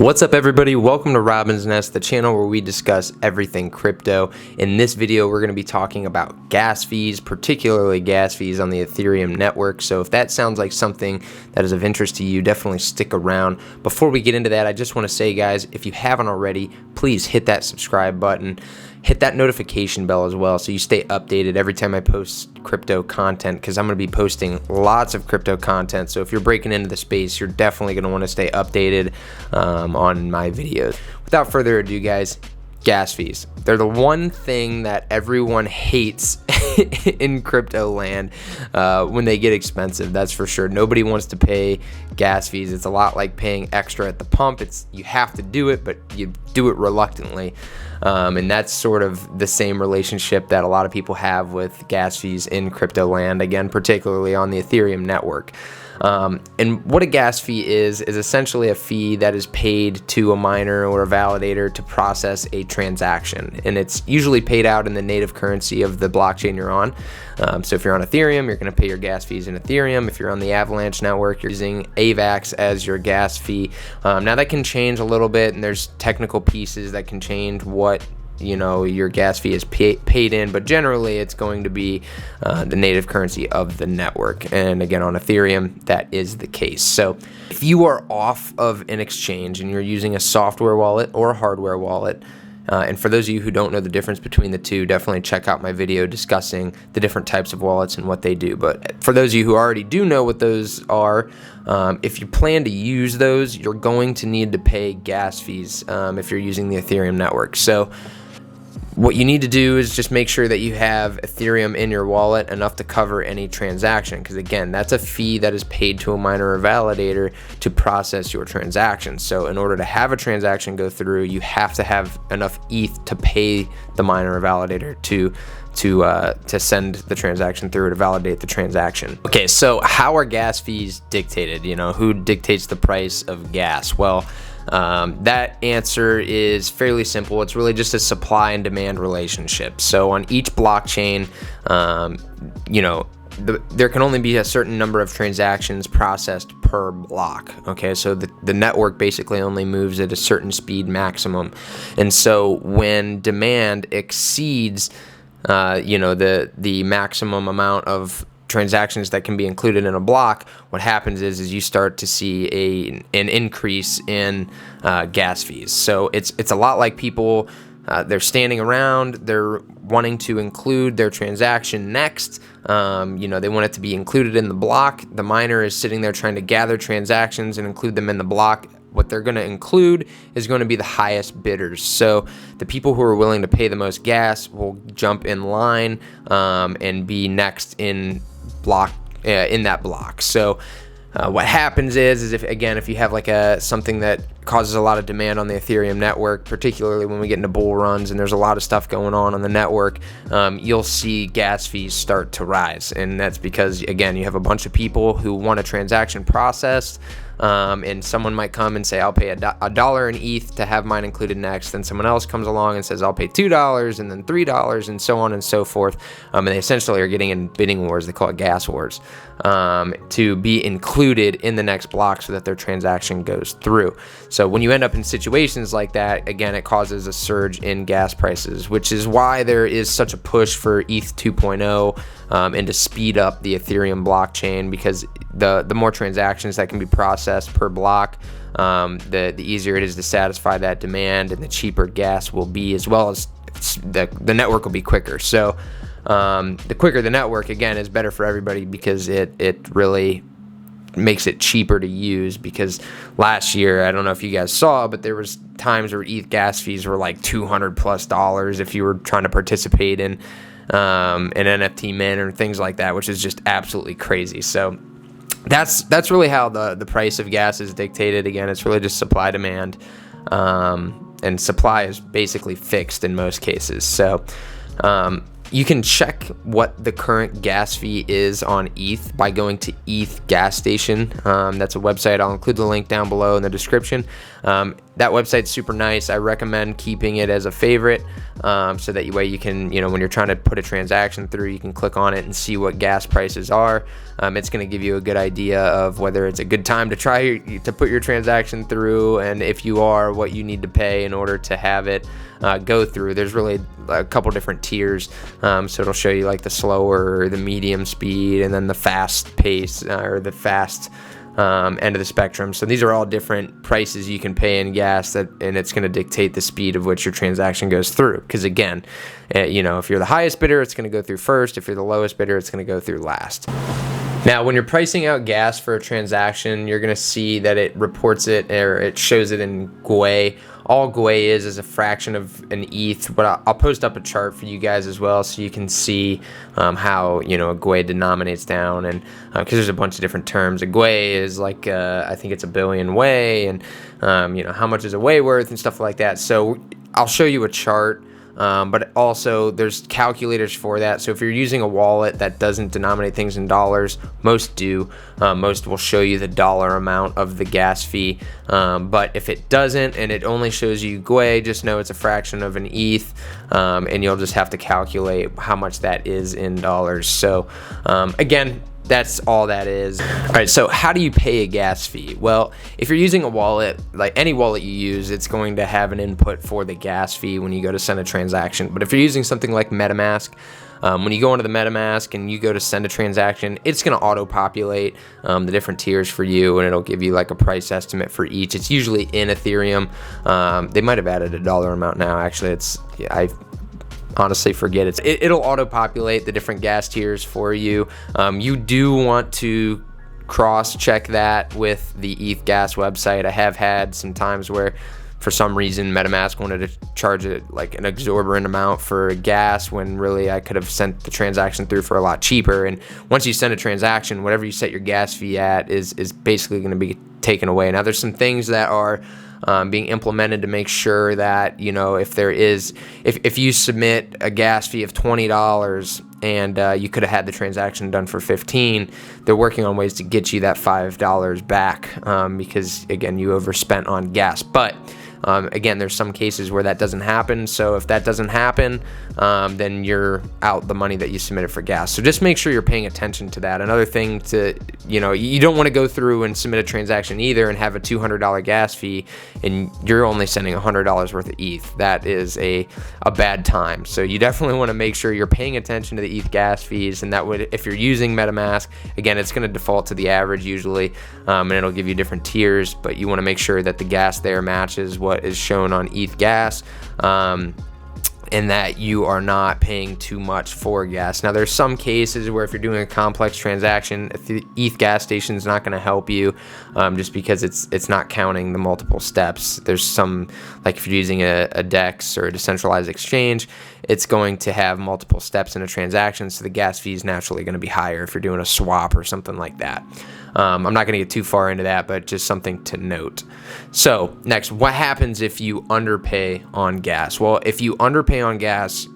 What's up, everybody? Welcome to Robin's Nest, the channel where we discuss everything crypto. In this video, we're going to be talking about gas fees, particularly gas fees on the Ethereum network. So if that sounds like something that is of interest to you, definitely stick around. Before we get into that, I just want to say, guys, if you haven't already, please hit that subscribe button. Hit that notification bell as well so you stay updated every time I post crypto content, because I'm going to be posting lots of crypto content. So if you're breaking into the space, you're definitely going to want to stay updated on my videos. Without further ado, guys, gas fees. They're the one thing that everyone hates in crypto land when they get expensive. That's for sure. Nobody wants to pay gas fees. It's a lot like paying extra at the pump. You have to do it, but you do it reluctantly. And that's sort of the same relationship that a lot of people have with gas fees in crypto land, again, particularly on the Ethereum network. And what a gas fee is essentially a fee that is paid to a miner or a validator to process a transaction. And it's usually paid out in the native currency of the blockchain you're on. So if you're on Ethereum, you're going to pay your gas fees in Ethereum. If you're on the Avalanche network, you're using AVAX as your gas fee. Now that can change a little bit, and there's technical pieces that can change what your gas fee is paid in, but generally it's going to be the native currency of the network. And again, on Ethereum, that is the case. So if you are off of an exchange and you're using a software wallet or a hardware wallet, and for those of you who don't know the difference between the two, definitely check out my video discussing the different types of wallets and what they do. But for those of you who already do know what those are, if you plan to use those, you're going to need to pay gas fees if you're using the Ethereum network. So what you need to do is just make sure that you have Ethereum in your wallet enough to cover any transaction, because again, that's a fee that is paid to a miner or validator to process your transaction. So in order to have a transaction go through, you have to have enough ETH to pay the miner or validator to send the transaction through, to validate the transaction. Okay, so how are gas fees dictated? Who dictates the price of gas? Well, that answer is fairly simple. It's really just a supply and demand relationship. So on each blockchain, there can only be a certain number of transactions processed per block. Okay, so the network basically only moves at a certain speed maximum. And so when demand exceeds the maximum amount of transactions that can be included in a block, what happens is you start to see an increase in gas fees. So it's a lot like people, they're standing around, they're wanting to include their transaction next. They want it to be included in the block. The miner is sitting there trying to gather transactions and include them in the block. What they're going to include is going to be the highest bidders. So the people who are willing to pay the most gas will jump in line and be next in that block. So what happens is if you have something that causes a lot of demand on the Ethereum network, particularly when we get into bull runs and there's a lot of stuff going on the network, you'll see gas fees start to rise. And that's because, again, you have a bunch of people who want a transaction processed, and someone might come and say, I'll pay a dollar in ETH to have mine included next. Then someone else comes along and says, I'll pay $2 and then $3 and so on and so forth. And they essentially are getting in bidding wars. They call it gas wars, to be included in the next block so that their transaction goes through. So when you end up in situations like that, again, it causes a surge in gas prices, which is why there is such a push for ETH 2.0 and to speed up the Ethereum blockchain, because the more transactions that can be processed per block, the easier it is to satisfy that demand, and the cheaper gas will be, as well as the network will be quicker. So the quicker the network, again, is better for everybody, because it really makes it cheaper to use. Because last year, I don't know if you guys saw, but there was times where ETH gas fees were like $200+ if you were trying to participate in an NFT mint or things like that, which is just absolutely crazy. So that's really how the price of gas is dictated. Again, it's really just supply demand, and supply is basically fixed in most cases. So You can check what the current gas fee is on ETH by going to ETH gas station. That's a website. I'll include the link down below in the description. That website's super nice. I recommend keeping it as a favorite, so that way you can, when you're trying to put a transaction through, you can click on it and see what gas prices are. It's going to give you a good idea of whether it's a good time to try to put your transaction through, and if you are, what you need to pay in order to have it go through. There's really a couple different tiers, so it'll show you like the slower, the medium speed, and then the fast pace, or the fast end of the spectrum. So these are all different prices you can pay in gas, and it's going to dictate the speed of which your transaction goes through. Because again, if you're the highest bidder, it's going to go through first. If you're the lowest bidder, it's going to go through last. Now, when you're pricing out gas for a transaction, you're going to see that it reports it, or it shows it in GUI. All GUI is a fraction of an ETH, but I'll post up a chart for you guys as well, so you can see how a GUI denominates down, and because there's a bunch of different terms. A GUI is like I think it's a billion wei, and how much is a wei worth and stuff like that. So I'll show you a chart. But also there's calculators for that. So if you're using a wallet that doesn't denominate things in dollars, most do. Most will show you the dollar amount of the gas fee. But if it doesn't and it only shows you GUI, just know it's a fraction of an ETH, and you'll just have to calculate how much that is in dollars. So again, that's all that is. All right, so how do you pay a gas fee? Well, if you're using a wallet, like any wallet you use, it's going to have an input for the gas fee when you go to send a transaction. But if you're using something like MetaMask, when you go into the MetaMask and you go to send a transaction, it's going to auto-populate the different tiers for you, and it'll give you like a price estimate for each. It's usually in Ethereum. They might have added a dollar amount now. Actually, I honestly forget it. It'll auto-populate the different gas tiers for you. You do want to cross-check that with the ETH gas website. I have had some times where for some reason MetaMask wanted to charge it like an exorbitant amount for gas, when really I could have sent the transaction through for a lot cheaper. And once you send a transaction, whatever you set your gas fee at is basically going to be taken away. Now there's some things that are being implemented to make sure that if you submit a gas fee of $20 and you could have had the transaction done for $15, they're working on ways to get you that $5 back, because again, you overspent on gas. But again, there's some cases where that doesn't happen. So if that doesn't happen, then you're out the money that you submitted for gas. So just make sure you're paying attention to that. Another thing you don't want to go through and submit a transaction either and have a $200 gas fee and you're only sending $100 worth of ETH. That is a bad time. So you definitely want to make sure you're paying attention to the ETH gas fees, and that would, if you're using MetaMask, again, it's going to default to the average usually, and it'll give you different tiers, but you want to make sure that the gas there matches what is shown on ETH gas, and that you are not paying too much for gas. Now, there's some cases where if you're doing a complex transaction, the ETH gas station is not going to help you, just because it's not counting the multiple steps. There's some, like if you're using a DEX or a decentralized exchange, it's going to have multiple steps in a transaction, so the gas fee is naturally going to be higher if you're doing a swap or something like that. I'm not going to get too far into that, but just something to note. So next, what happens if you underpay on gas? Well, if you underpay on gas,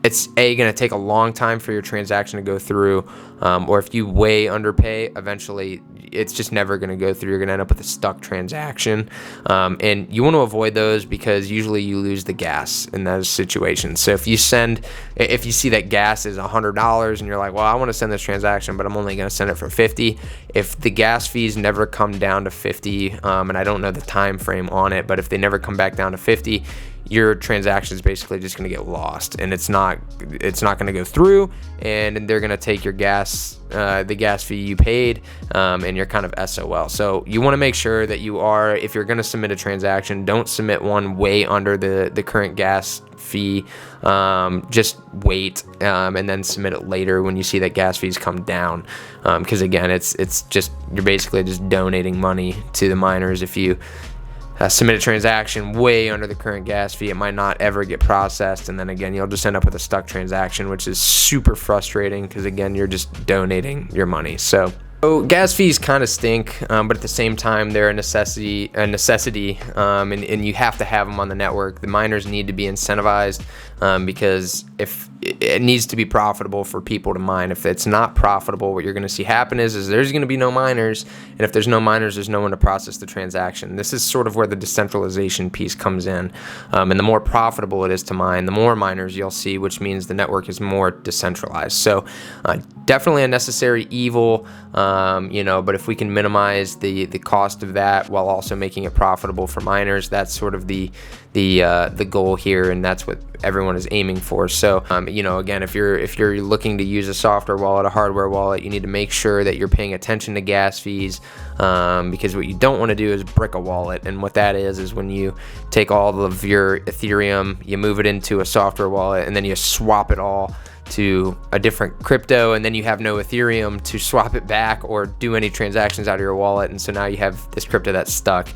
it's going to take a long time for your transaction to go through, or if you way underpay, eventually it's just never going to go through. You're going to end up with a stuck transaction, and you want to avoid those because usually you lose the gas in those situations. So if you see that gas is $100 and you're like, well, I want to send this transaction, but I'm only going to send it for $50. If the gas fees never come down to $50, and I don't know the time frame on it, but if they never come back down to $50, your transaction is basically just going to get lost, and it's not going to go through, and they're going to take your gas, the gas fee you paid, and you're kind of SOL. So you want to make sure that if you're going to submit a transaction, don't submit one way under the current gas fee. Just wait, and then submit it later when you see that gas fees come down, because again, it's just, you're basically just donating money to the miners. If you submit a transaction way under the current gas fee, it might not ever get processed, and then again, you'll just end up with a stuck transaction, which is super frustrating because again, you're just donating your money. So So gas fees kind of stink, but at the same time, they're a necessity, and you have to have them on the network. The miners need to be incentivized because if it needs to be profitable for people to mine. If it's not profitable, what you're going to see happen is there's going to be no miners, and if there's no miners, there's no one to process the transaction. This is sort of where the decentralization piece comes in, and the more profitable it is to mine, the more miners you'll see, which means the network is more decentralized. So definitely a necessary evil, but if we can minimize the cost of that while also making it profitable for miners, that's sort of the goal here, and that's what everyone is aiming for. So again, if you're looking to use a software wallet, a hardware wallet, you need to make sure that you're paying attention to gas fees, because what you don't want to do is brick a wallet. And what that is when you take all of your Ethereum, you move it into a software wallet, and then you swap it all to a different crypto, and then you have no Ethereum to swap it back or do any transactions out of your wallet, and so now you have this crypto that's stuck.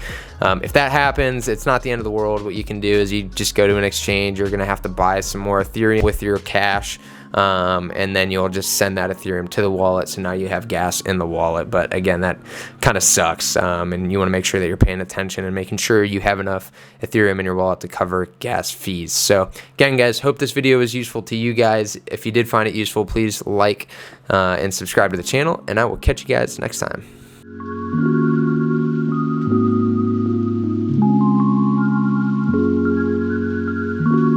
If that happens, it's not the end of the world. What you can do is you just go to an exchange. You're gonna have to buy some more Ethereum with your cash, and then you'll just send that Ethereum to the wallet, so now you have gas in the wallet. But again, that kind of sucks, and you want to make sure that you're paying attention and making sure you have enough Ethereum in your wallet to cover gas fees. So again, guys, hope this video was useful to you guys. If you did find it useful, please like and subscribe to the channel, and I will catch you guys next time.